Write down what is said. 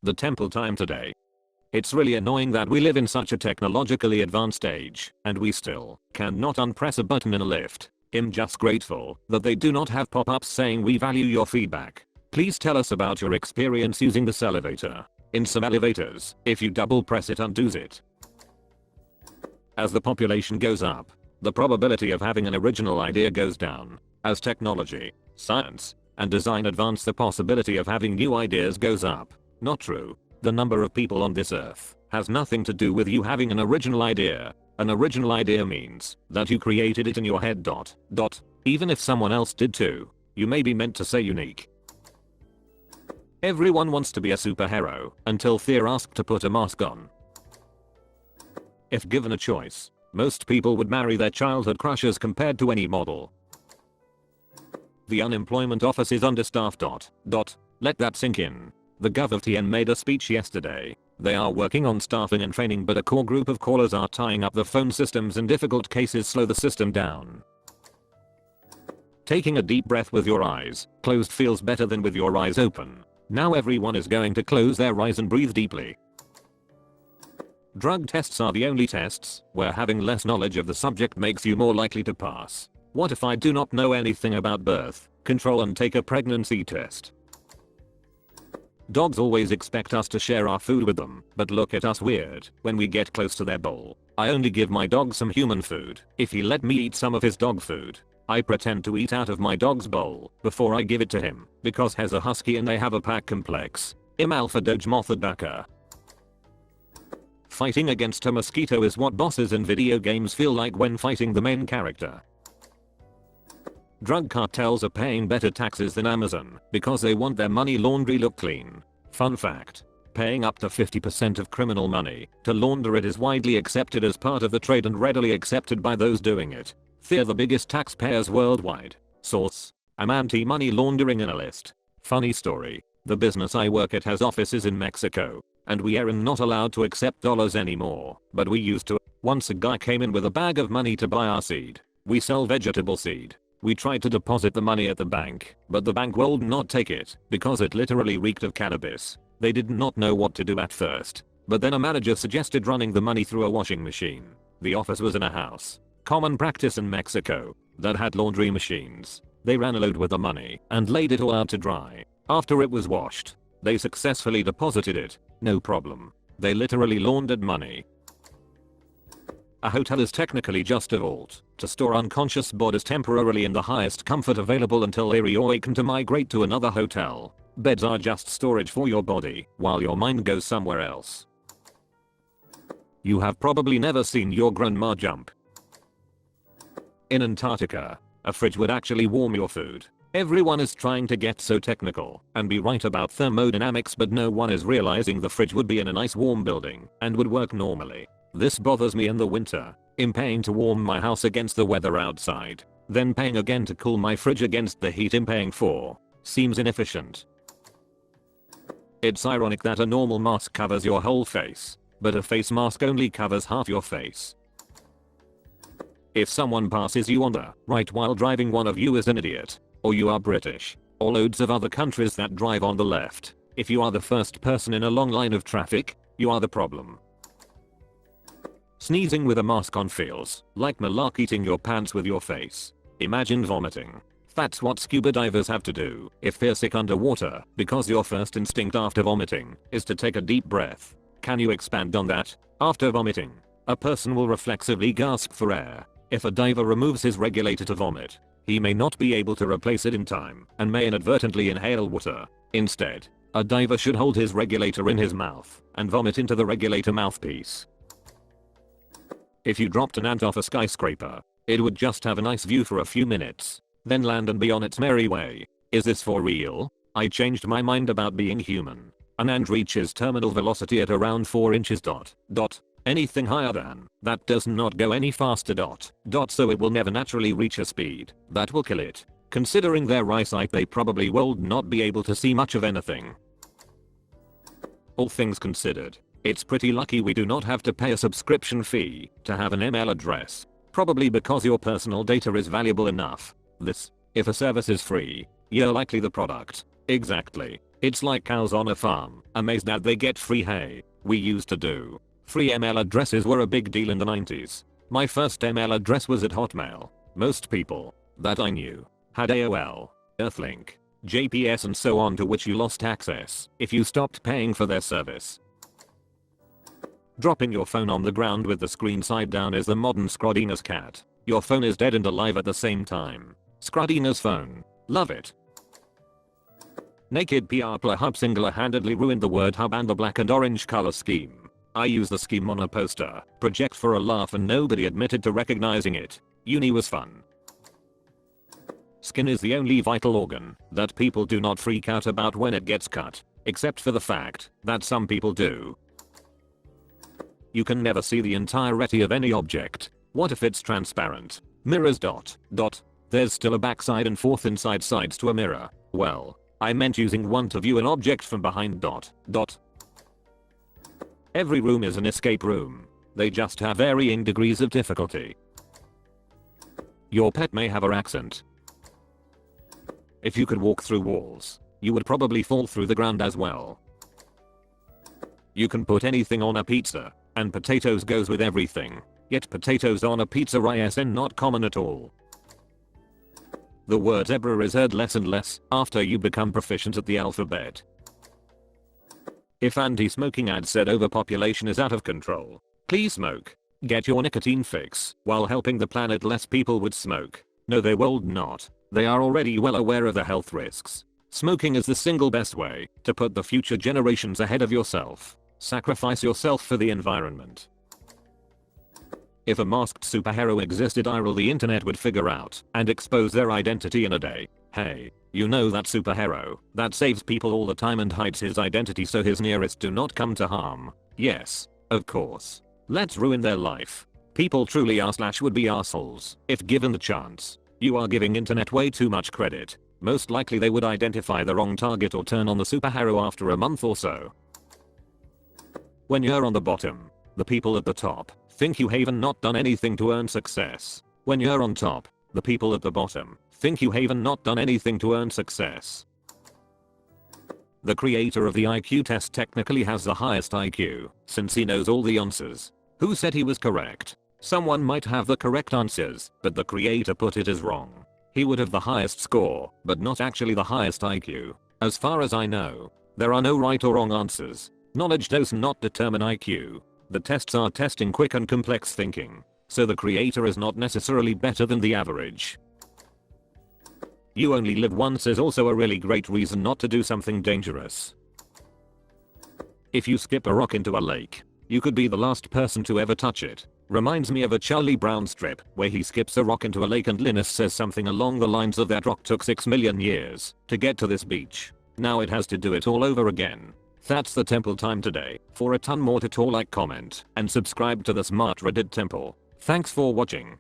the temple time today. It's really annoying that we live in such a technologically advanced age, and we still cannot unpress a button in a lift. I'm just grateful that they do not have pop-ups saying we value your feedback. Please tell us about your experience using this elevator. In some elevators, if you double press it undoes it. As the population goes up, the probability of having an original idea goes down. As technology, science, and design advance, the possibility of having new ideas goes up. Not true. The number of people on this earth has nothing to do with you having an original idea. An original idea means that you created it in your head. Even if someone else did too, you may be meant to say unique. Everyone wants to be a superhero until they're asked to put a mask on. If given a choice, most people would marry their childhood crushes compared to any model. The unemployment office is understaffed. Let that sink in. The GovTN made a speech yesterday. They are working on staffing and training, but a core group of callers are tying up the phone systems. In difficult cases, slow the system down. Taking a deep breath with your eyes closed feels better than with your eyes open. Now everyone is going to close their eyes and breathe deeply. Drug tests are the only tests where having less knowledge of the subject makes you more likely to pass. What if I do not know anything about birth control and take a pregnancy test? Dogs always expect us to share our food with them, but look at us weird when we get close to their bowl. I only give my dog some human food. If he let me eat some of his dog food, I pretend to eat out of my dog's bowl before I give it to him, because he's a husky and they have a pack complex. Im Alpha Doge Mothadaka. Fighting against a mosquito is what bosses in video games feel like when fighting the main character. Drug cartels are paying better taxes than Amazon because they want their money laundry look clean. Fun fact. Paying up to 50% of criminal money to launder it is widely accepted as part of the trade and readily accepted by those doing it. They're the biggest taxpayers worldwide. Source. I'm anti-money laundering analyst. Funny story. The business I work at has offices in Mexico, and we are not allowed to accept dollars anymore, but we used to. Once a guy came in with a bag of money to buy our seed. We sell vegetable seed. We tried to deposit the money at the bank, but the bank would not take it because it literally reeked of cannabis. They did not know what to do at first, but then a manager suggested running the money through a washing machine. The office was in a house, common practice in Mexico, that had laundry machines. They ran a load with the money and laid it all out to dry. After it was washed, they successfully deposited it. No problem. They literally laundered money. A hotel is technically just a vault to store unconscious bodies temporarily in the highest comfort available until they reawaken to migrate to another hotel. Beds are just storage for your body while your mind goes somewhere else. You have probably never seen your grandma jump. In Antarctica, a fridge would actually warm your food. Everyone is trying to get so technical and be right about thermodynamics, but no one is realizing the fridge would be in a nice warm building and would work normally. This bothers me in the winter. I'm paying to warm my house against the weather outside, then paying again to cool my fridge against the heat I'm paying for. Seems inefficient. It's ironic that a normal mask covers your whole face, but a face mask only covers half your face. If someone passes you on the right while driving, one of you is an idiot, or you are British, or loads of other countries that drive on the left. If you are the first person in a long line of traffic, you are the problem. Sneezing with a mask on feels like malark eating your pants with your face. Imagine vomiting. That's what scuba divers have to do if they're sick underwater, because your first instinct after vomiting is to take a deep breath. Can you expand on that? After vomiting, a person will reflexively gasp for air. If a diver removes his regulator to vomit, he may not be able to replace it in time and may inadvertently inhale water. Instead, a diver should hold his regulator in his mouth and vomit into the regulator mouthpiece. If you dropped an ant off a skyscraper, it would just have a nice view for a few minutes, then land and be on its merry way. Is this for real? I changed my mind about being human. An ant reaches terminal velocity at around 4 inches. Anything higher than that does not go any faster. So it will never naturally reach a speed that will kill it. Considering their eyesight, they probably will not be able to see much of anything. All things considered, it's pretty lucky we do not have to pay a subscription fee to have an email address. Probably because your personal data is valuable enough. If a service is free, you're likely the product. Exactly. It's like cows on a farm, amazed that they get free hay. We used to do. Free email addresses were a big deal in the 90s. My first email address was at Hotmail. Most people that I knew had AOL, Earthlink, JPS and so on, to which you lost access if you stopped paying for their service. Dropping your phone on the ground with the screen side down is the modern Scrodina's cat. Your phone is dead and alive at the same time. Scrodina's phone. Love it. Naked PR Hub single-handedly ruined the word hub and the black and orange color scheme. I used the scheme on a poster project for a laugh and nobody admitted to recognizing it. Uni was fun. Skin is the only vital organ that people do not freak out about when it gets cut, except for the fact that some people do. You can never see the entirety of any object. What if it's transparent? Mirrors ... There's still a backside and forth inside sides to a mirror. Well, I meant using one to view an object from behind ... Every room is an escape room. They just have varying degrees of difficulty. Your pet may have an accent. If you could walk through walls, you would probably fall through the ground as well. You can put anything on a pizza, and potatoes goes with everything. Yet potatoes on a pizza isn't not common at all. The word zebra is heard less and less after you become proficient at the alphabet. If anti-smoking ads said overpopulation is out of control, please smoke. Get your nicotine fix while helping the planet, less people would smoke. No, they would not. They are already well aware of the health risks. Smoking is the single best way to put the future generations ahead of yourself. Sacrifice yourself for the environment. If a masked superhero existed, the internet would figure out and expose their identity in a day. Hey, you know that superhero that saves people all the time and hides his identity so his nearest do not come to harm? Yes, of course. Let's ruin their life. People truly are/would be assholes if given the chance. You are giving internet way too much credit. Most likely they would identify the wrong target or turn on the superhero after a month or so. When you're on the bottom, the people at the top think you haven't not done anything to earn success. When you're on top, the people at the bottom think you haven't not done anything to earn success. The creator of the IQ test technically has the highest IQ, since he knows all the answers. Who said he was correct? Someone might have the correct answers, but the creator put it as wrong. He would have the highest score, but not actually the highest IQ. As far as I know, there are no right or wrong answers. Knowledge does not determine IQ. The tests are testing quick and complex thinking, so the creator is not necessarily better than the average. You only live once is also a really great reason not to do something dangerous. If you skip a rock into a lake, you could be the last person to ever touch it. Reminds me of a Charlie Brown strip where he skips a rock into a lake and Linus says something along the lines of that rock took 6 million years to get to this beach. Now it has to do it all over again. That's the temple time today. For a ton more tutorial, like, comment, and subscribe to the Smart Reddit Temple. Thanks for watching.